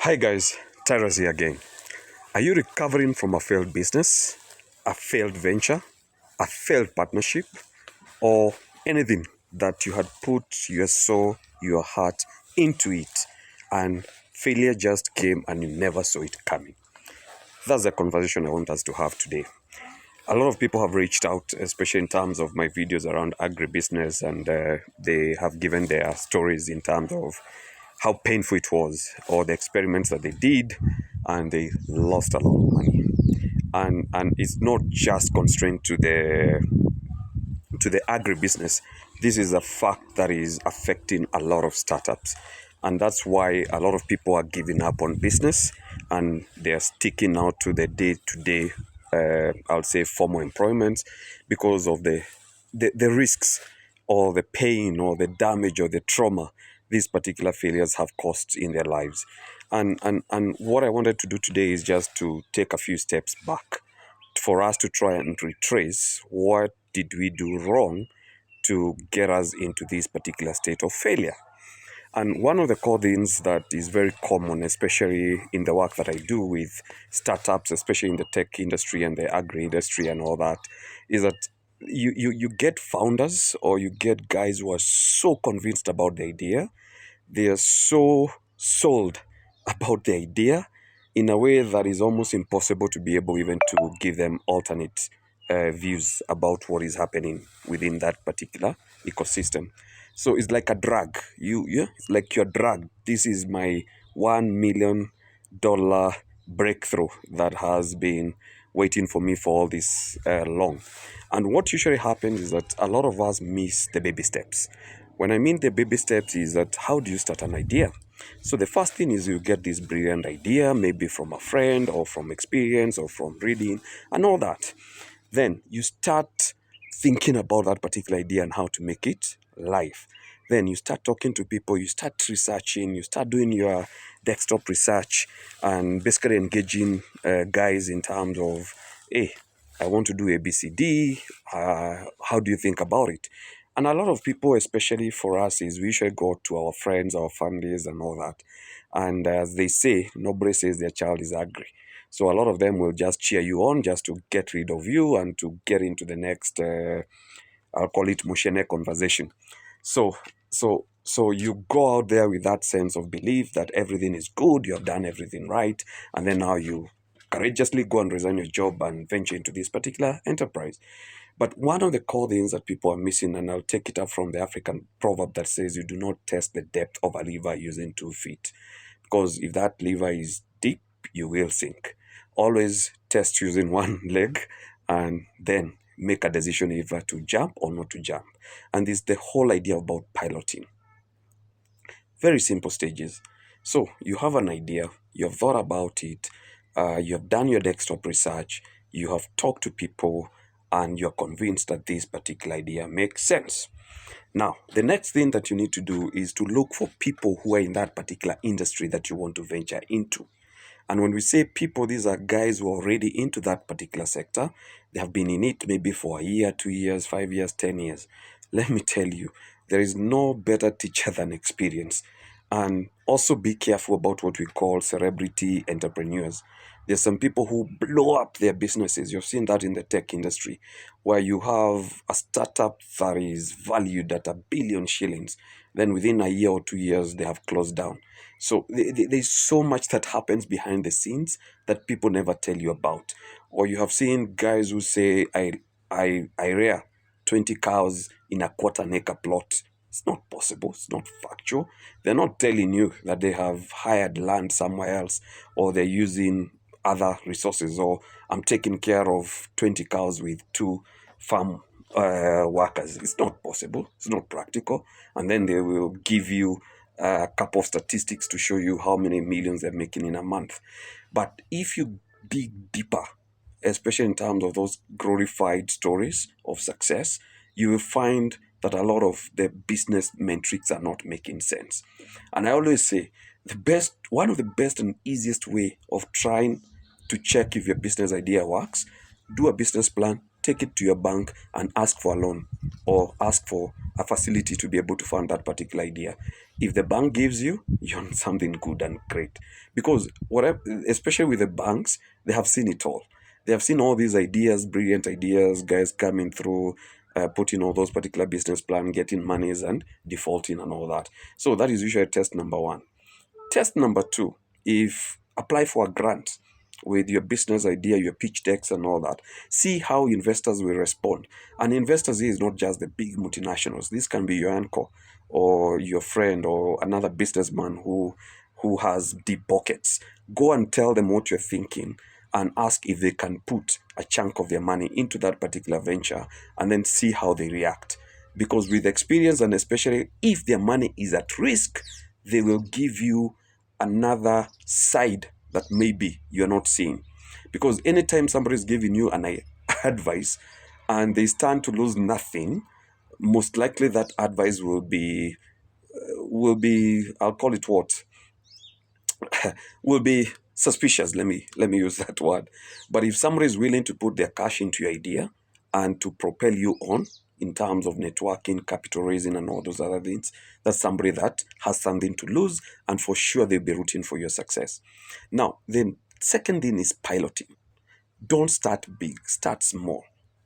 Hi guys, Tyrus here again. Are you recovering from a failed business, a failed venture, a failed partnership, or anything that you had put your soul, your heart into it, and failure just came and you never saw it coming? That's the conversation I want us to have today. A lot of people have reached out, especially in terms of my videos around agribusiness, and they have given their stories in terms of how painful it was, or the experiments that they did, and they lost a lot of money. And it's not just constrained to the agribusiness. This is a fact that is affecting a lot of startups. And that's why a lot of people are giving up on business and they're sticking out to the day-to-day, I'll say, formal employment because of the risks or the pain or the damage or the trauma these particular failures have caused in their lives. And what I wanted to do today is just to take a few steps back for us to try and retrace what did we do wrong to get us into this particular state of failure. And one of the core things that is very common, especially in the work that I do with startups, especially in the tech industry and the agri industry and all that, is that you get founders or you get guys who are so convinced about the idea. They are so sold about the idea in a way that is almost impossible to be able even to give them alternate views about what is happening within that particular ecosystem. So it's like a drug. It's like your drug. This is my $1 million breakthrough that has been waiting for me for all this long. And what usually happens is that a lot of us miss the baby steps. When I mean the baby steps is that how do you start an idea? So the first thing is you get this brilliant idea, maybe from a friend or from experience or from reading and all that. Then you start thinking about that particular idea and how to make it live. Then you start talking to people, you start researching, you start doing your desktop research and basically engaging guys in terms of, hey, I want to do ABCD. How do you think about it? And a lot of people, especially for us, is we usually go to our friends, our families, and all that. And as they say, nobody says their child is ugly. So a lot of them will just cheer you on just to get rid of you and to get into the next, I'll call it Mushene conversation. So you go out there with that sense of belief that everything is good, you have done everything right, and then now you courageously go and resign your job and venture into this particular enterprise. But one of the core things that people are missing, and I'll take it up from the African proverb that says you do not test the depth of a river using 2 feet. Because if that river is deep, you will sink. Always test using one leg and then make a decision either to jump or not to jump. And this is the whole idea about piloting. Very simple stages. So you have an idea, you have thought about it, you have done your desktop research, you have talked to people, and you're convinced that this particular idea makes sense. Now, the next thing that you need to do is to look for people who are in that particular industry that you want to venture into. And when we say people, these are guys who are already into that particular sector. They have been in it maybe for a year, 2 years, 5 years, 10 years. Let me tell you, there is no better teacher than experience. And also be careful about what we call celebrity entrepreneurs. There's some people who blow up their businesses. You've seen that in the tech industry, where you have a startup that is valued at 1 billion shillings. Then within a year or 2 years, they have closed down. So there's so much that happens behind the scenes that people never tell you about. Or you have seen guys who say, I rear 20 cows in a quarter an acre plot. It's not possible. It's not factual. They're not telling you that they have hired land somewhere else or they're using other resources, or I'm taking care of 20 cows with 2 farm workers. It's not possible. It's not practical. And then they will give you a couple of statistics to show you how many millions they're making in a month. But if you dig deeper, especially in terms of those glorified stories of success, you will find that a lot of the business metrics are not making sense. And I always say one of the best and easiest way of trying to check if your business idea works, do a business plan, take it to your bank and ask for a loan or ask for a facility to be able to fund that particular idea. If the bank gives you, you're on something good and great. Because whatever, especially with the banks, they have seen it all. They have seen all these ideas, brilliant ideas, guys coming through, putting all those particular business plan, getting monies and defaulting and all that. So that is usually test number one. Test number two, if apply for a grant with your business idea, your pitch decks and all that, see how investors will respond. And investors here is not just the big multinationals. This can be your uncle or your friend or another businessman who has deep pockets. Go and tell them what you're thinking and ask if they can put a chunk of their money into that particular venture and then see how they react. Because with experience, and especially if their money is at risk, they will give you another side that maybe you're not seeing. Because anytime somebody is giving you an advice and they stand to lose nothing, most likely that advice will be, I'll call it what, will be suspicious. Let me use that word. But if somebody is willing to put their cash into your idea and to propel you on in terms of networking, capital raising, and all those other things, that's somebody that has something to lose, and for sure they'll be rooting for your success. Now, the second thing is piloting. Don't start big, start small.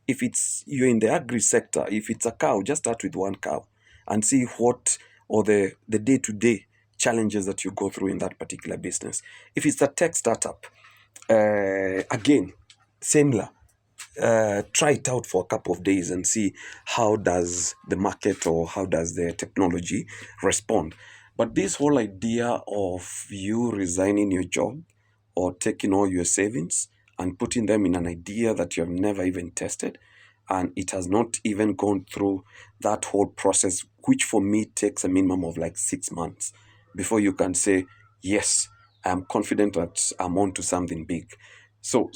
If it's you're in the agri sector, if it's a cow, just start with one cow and see what or the day-to-day challenges that you go through in that particular business. If it's a tech startup, again, similar. Try it out for a couple of days and see how does the market or how does the technology respond. But this whole idea of you resigning your job or taking all your savings and putting them in an idea that you have never even tested and it has not even gone through that whole process, which for me takes a minimum of like 6 months before you can say, yes, I'm confident that I'm on to something big. So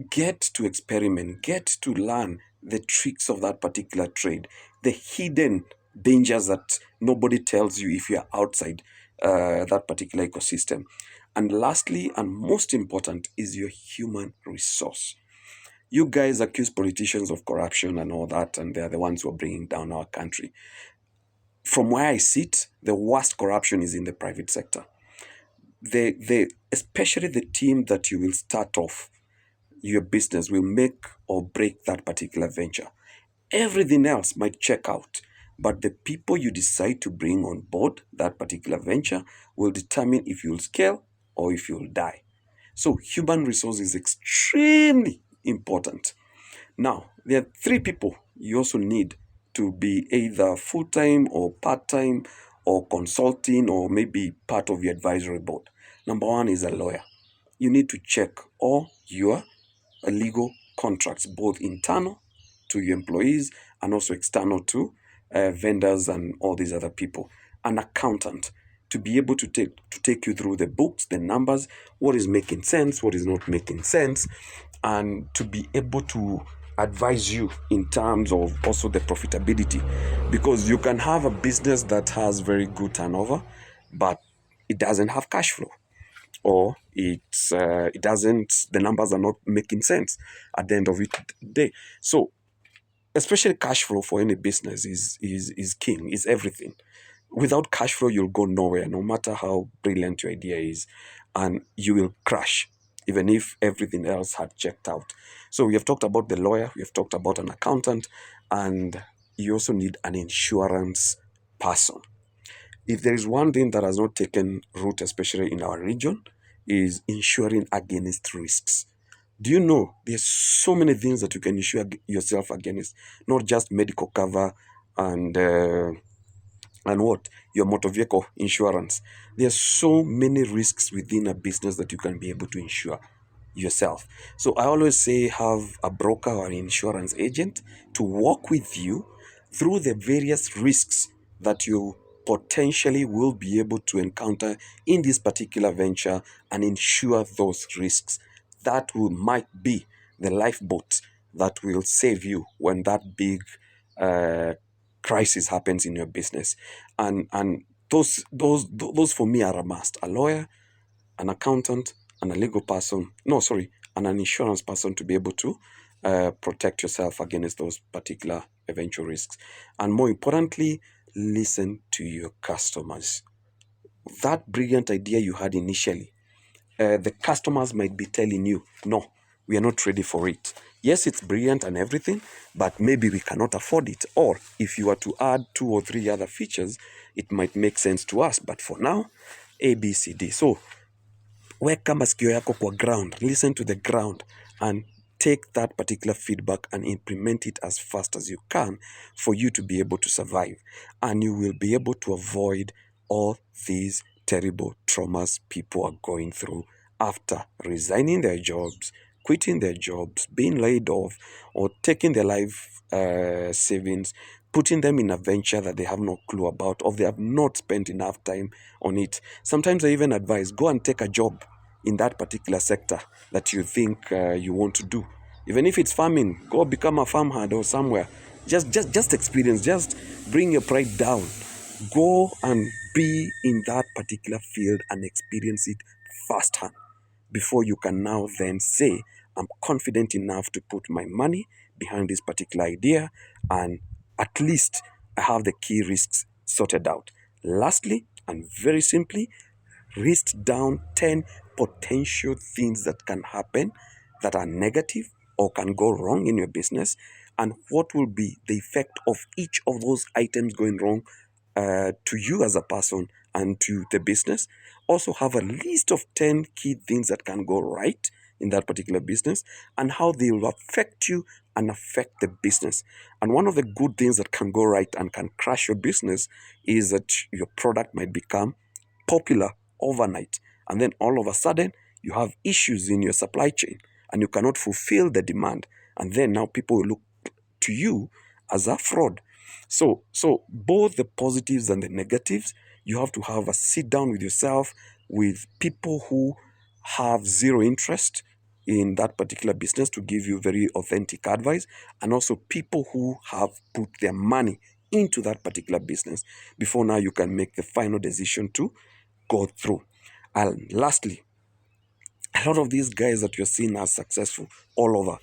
get to experiment, get to learn the tricks of that particular trade, the hidden dangers that nobody tells you if you're outside that particular ecosystem. And lastly, and most important, is your human resource. You guys accuse politicians of corruption and all that, and they're the ones who are bringing down our country. From where I sit, the worst corruption is in the private sector. Especially the team that you will start off your business will make or break that particular venture. Everything else might check out, but the people you decide to bring on board that particular venture will determine if you'll scale or if you'll die. So, human resource is extremely important. Now, there are three people you also need to be either full time or part time or consulting or maybe part of your advisory board. Number one is a lawyer. You need to check all your legal contracts, both internal to your employees and also external to vendors and all these other people. An accountant to be able to take you through the books, the numbers, what is making sense, what is not making sense, and to be able to advise you in terms of also the profitability, because you can have a business that has very good turnover, but it doesn't have cash flow, or it doesn't, the numbers are not making sense at the end of it day. So especially cash flow for any business is king, is everything. Without cash flow, you'll go nowhere, no matter how brilliant your idea is, and you will crash, even if everything else had checked out. So we have talked about the lawyer, we have talked about an accountant, and you also need an insurance person. If there is one thing that has not taken root, especially in our region, is insuring against risks. Do you know there's so many things that you can insure yourself against, not just medical cover and what your motor vehicle insurance. There's so many risks within a business that you can be able to insure yourself. So I always say have a broker or an insurance agent to work with you through the various risks that you potentially will be able to encounter in this particular venture and insure those risks. That will might be the lifeboat that will save you when that big uh, crisis happens in your business. And those for me are a must. A lawyer, an accountant, and a legal person. No, sorry, and an insurance person to be able to protect yourself against those particular eventual risks. And more importantly, listen to your customers. That brilliant idea you had initially, the customers might be telling you, no, we are not ready for it. Yes, it's brilliant and everything, but maybe we cannot afford it. Or if you were to add 2 or 3 other features, it might make sense to us. But for now, A, B, C, D. So weka masikio yako kwa ground, listen to the ground, and take that particular feedback and implement it as fast as you can for you to be able to survive. And you will be able to avoid all these terrible traumas people are going through after resigning their jobs, quitting their jobs, being laid off, or taking their life savings, putting them in a venture that they have no clue about, or they have not spent enough time on it. Sometimes I even advise, go and take a job in that particular sector that you think you want to do. Even if it's farming, go become a farmhand or somewhere. Just experience. Just bring your pride down. Go and be in that particular field and experience it firsthand before you can now then say, I'm confident enough to put my money behind this particular idea, and at least I have the key risks sorted out. Lastly, and very simply, list down 10 potential things that can happen that are negative or can go wrong in your business, and what will be the effect of each of those items going wrong to you as a person and to the business. Also, have a list of 10 key things that can go right in that particular business and how they will affect you and affect the business. And one of the good things that can go right and can crash your business is that your product might become popular overnight. And then all of a sudden, you have issues in your supply chain and you cannot fulfill the demand. And then now people will look to you as a fraud. So both the positives and the negatives, you have to have a sit down with yourself, with people who have zero interest in that particular business to give you very authentic advice, and also people who have put their money into that particular business before now you can make the final decision to go through. And lastly, a lot of these guys that you're seeing are successful all over.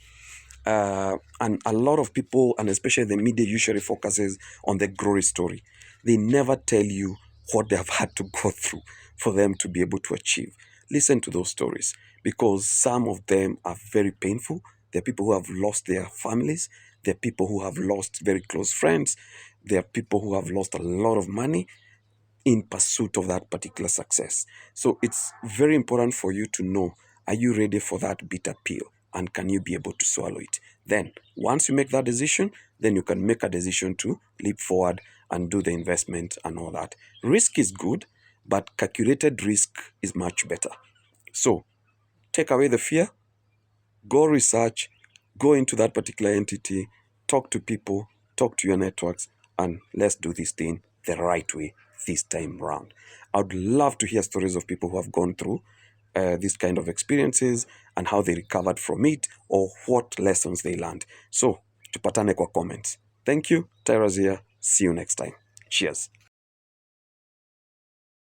And a lot of people, and especially the media, usually focuses on the glory story. They never tell you what they have had to go through for them to be able to achieve. Listen to those stories because some of them are very painful. There are people who have lost their families. There are people who have lost very close friends. There are people who have lost a lot of money in pursuit of that particular success. So it's very important for you to know, are you ready for that bitter pill and can you be able to swallow it? Then once you make that decision, then you can make a decision to leap forward and do the investment and all that. Risk is good, but calculated risk is much better. So take away the fear, go research, go into that particular entity, talk to people, talk to your networks, and let's do this thing the right way this time round. I would love to hear stories of people who have gone through these kind of experiences and how they recovered from it or what lessons they learned. So, tupatane kwa comments. Thank you. Tyra here. See you next time. Cheers.